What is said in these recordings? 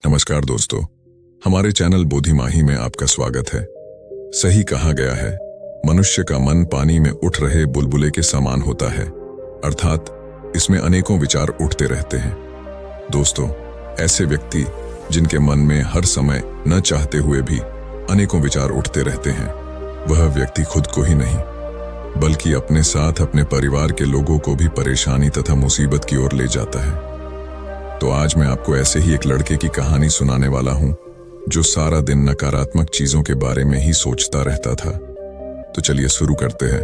नमस्कार दोस्तों, हमारे चैनल बोधिमाही में आपका स्वागत है। सही कहा गया है, मनुष्य का मन पानी में उठ रहे बुलबुले के समान होता है, अर्थात इसमें अनेकों विचार उठते रहते हैं। दोस्तों, ऐसे व्यक्ति जिनके मन में हर समय न चाहते हुए भी अनेकों विचार उठते रहते हैं, वह व्यक्ति खुद को ही नहीं बल्कि अपने साथ अपने परिवार के लोगों को भी परेशानी तथा मुसीबत की ओर ले जाता है। तो आज मैं आपको ऐसे ही एक लड़के की कहानी सुनाने वाला हूं जो सारा दिन नकारात्मक चीजों के बारे में ही सोचता रहता था। तो चलिए शुरू करते हैं।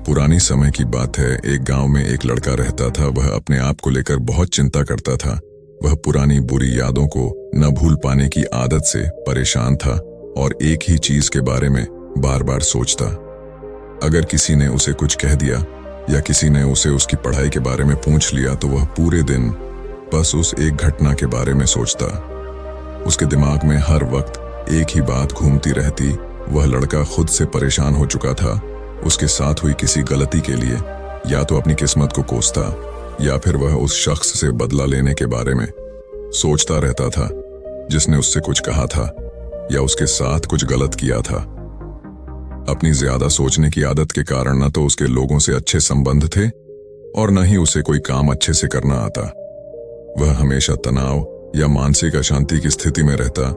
पुरानी समय की बात है, एक गांव में एक लड़का रहता था। वह अपने आप को लेकर बहुत चिंता करता था। वह पुरानी बुरी यादों को न भूल पाने की आदत से परेशान था और एक ही चीज के बारे में बार बार सोचता। अगर किसी ने उसे कुछ कह दिया या किसी ने उसे उसकी पढ़ाई के बारे में पूछ लिया तो वह पूरे दिन बस उस एक घटना के बारे में सोचता। उसके दिमाग में हर वक्त एक ही बात घूमती रहती। वह लड़का खुद से परेशान हो चुका था। उसके साथ हुई किसी गलती के लिए या तो अपनी किस्मत को कोसता या फिर वह उस शख्स से बदला लेने के बारे में सोचता रहता था जिसने उससे कुछ कहा था या उसके साथ कुछ गलत किया था। अपनी ज्यादा सोचने की आदत के कारण न तो उसके लोगों से अच्छे संबंध थे और न ही उसे कोई काम अच्छे से करना आता। वह हमेशा तनाव या मानसिक अशांति की स्थिति में रहता।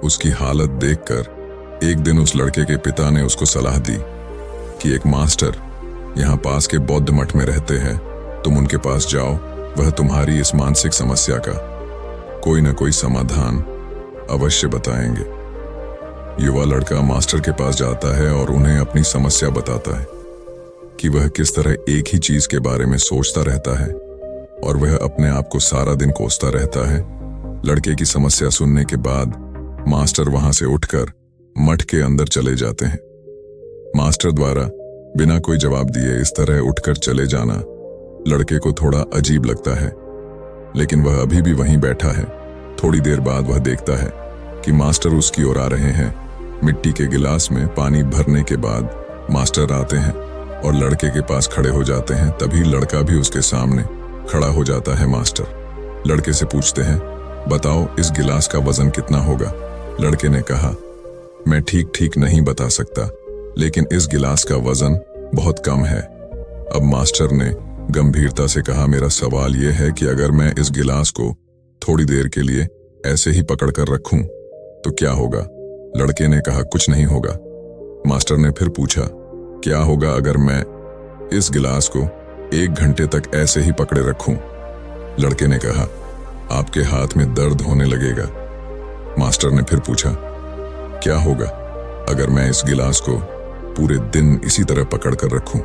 उसकी हालत देखकर एक दिन उस लड़के के पिता ने उसको सलाह दी कि एक मास्टर यहाँ पास के बौद्ध मठ में रहते हैं, तुम उनके पास जाओ। वह तुम्हारी इस मानसिक समस्या का कोई न कोई समाधान अवश्य बताएंगे। युवा लड़का मास्टर के पास जाता है और उन्हें अपनी समस्या बताता है कि वह किस तरह एक ही चीज के बारे में सोचता रहता है और वह अपने आप को सारा दिन कोसता रहता है। लड़के की समस्या सुनने के बाद मास्टर वहां से उठकर मठ के अंदर चले जाते हैं। मास्टर द्वारा बिना कोई जवाब दिए इस तरह उठकर चले जाना लड़के को थोड़ा अजीब लगता है, लेकिन वह अभी भी वहीं बैठा है। थोड़ी देर बाद वह देखता है कि मास्टर उसकी ओर आ रहे हैं। मिट्टी के गिलास में पानी भरने के बाद मास्टर आते हैं और लड़के के पास खड़े हो जाते हैं। तभी लड़का भी उसके सामने खड़ा हो जाता है। मास्टर लड़के से पूछते हैं, बताओ इस गिलास का वजन कितना होगा? लड़के ने कहा, मैं ठीक नहीं बता सकता, लेकिन इस गिलास का वजन बहुत कम है। अब मास्टर ने गंभीरता से कहा, मेरा सवाल यह है कि अगर मैं इस गिलास को थोड़ी देर के लिए ऐसे ही पकड़ कर रखूं तो क्या होगा? लड़के ने कहा, कुछ नहीं होगा। मास्टर ने फिर पूछा, क्या होगा अगर मैं इस गिलास को 1 घंटे तक ऐसे ही पकड़े रखूं? लड़के ने कहा, आपके हाथ में दर्द होने लगेगा। मास्टर ने फिर पूछा, क्या होगा अगर मैं इस गिलास को पूरे दिन इसी तरह पकड़ कर रखूं?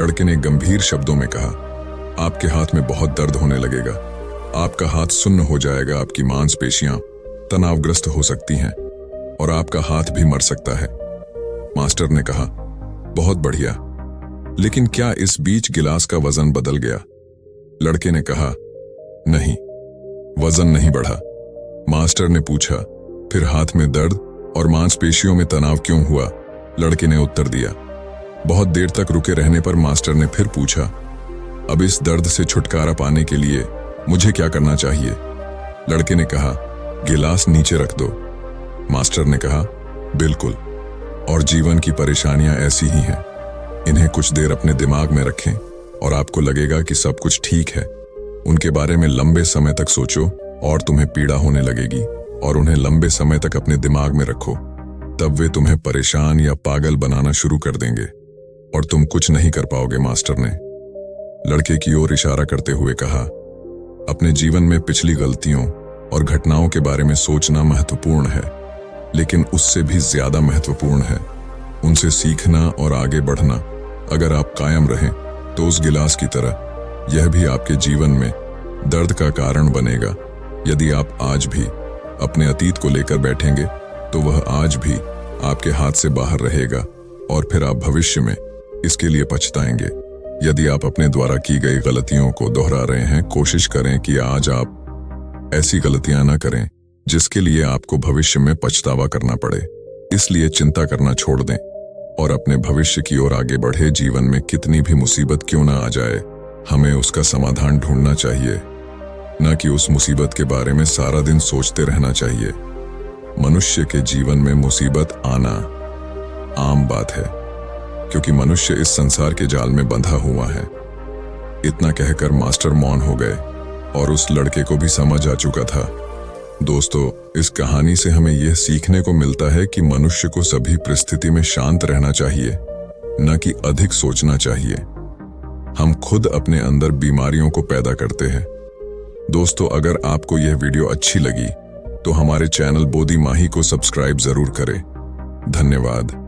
लड़के ने गंभीर शब्दों में कहा, आपके हाथ में बहुत दर्द होने लगेगा, आपका हाथ सुन्न हो जाएगा, आपकी मांसपेशियां तनावग्रस्त हो सकती हैं और आपका हाथ भी मर सकता है। मास्टर ने कहा, बहुत बढ़िया, लेकिन क्या इस बीच गिलास का वजन बदल गया? लड़के ने कहा, नहीं, वजन नहीं बढ़ा। मास्टर ने पूछा, फिर हाथ में दर्द और मांसपेशियों में तनाव क्यों हुआ? लड़के ने उत्तर दिया। बहुत देर तक रुके रहने पर मास्टर ने फिर पूछा, अब इस दर्द से छुटकारा पाने के लिए मुझे क्या करना चाहिए? लड़के ने कहा, गिलास नीचे रख दो। मास्टर ने कहा, बिल्कुल, और जीवन की परेशानियां ऐसी ही हैं, इन्हें कुछ देर अपने दिमाग में रखें और आपको लगेगा कि सब कुछ ठीक है। उनके बारे में लंबे समय तक सोचो और तुम्हें पीड़ा होने लगेगी, और उन्हें लंबे समय तक अपने दिमाग में रखो, तब वे तुम्हें परेशान या पागल बनाना शुरू कर देंगे और तुम कुछ नहीं कर पाओगे। मास्टर ने लड़के की ओर इशारा करते हुए कहा, अपने जीवन में पिछली गलतियों और घटनाओं के बारे में सोचना महत्वपूर्ण है, लेकिन उससे भी ज्यादा महत्वपूर्ण है उनसे सीखना और आगे बढ़ना। अगर आप कायम रहें तो उस गिलास की तरह यह भी आपके जीवन में दर्द का कारण बनेगा। यदि आप आज भी अपने अतीत को लेकर बैठेंगे तो वह आज भी आपके हाथ से बाहर रहेगा और फिर आप भविष्य में इसके लिए पछताएंगे। यदि आप अपने द्वारा की गई गलतियों को दोहरा रहे हैं, कोशिश करें कि आज आप ऐसी गलतियां न करें जिसके लिए आपको भविष्य में पछतावा करना पड़े। इसलिए चिंता करना छोड़ दें और अपने भविष्य की ओर आगे बढ़े। जीवन में कितनी भी मुसीबत क्यों ना आ जाए, हमें उसका समाधान ढूंढना चाहिए। न कि उस मुसीबत के बारे में सारा दिन सोचते रहना चाहिए। मनुष्य के जीवन में मुसीबत आना आम बात है, क्योंकि मनुष्य इस संसार के जाल में बंधा हुआ है। इतना कहकर मास्टर मौन हो गए और उस लड़के को भी समझ आ चुका था। दोस्तों, इस कहानी से हमें यह सीखने को मिलता है कि मनुष्य को सभी परिस्थिति में शांत रहना चाहिए, न कि अधिक सोचना चाहिए। हम खुद अपने अंदर बीमारियों को पैदा करते हैं। दोस्तों, अगर आपको यह वीडियो अच्छी लगी तो हमारे चैनल बोधी माही को सब्सक्राइब जरूर करें। धन्यवाद।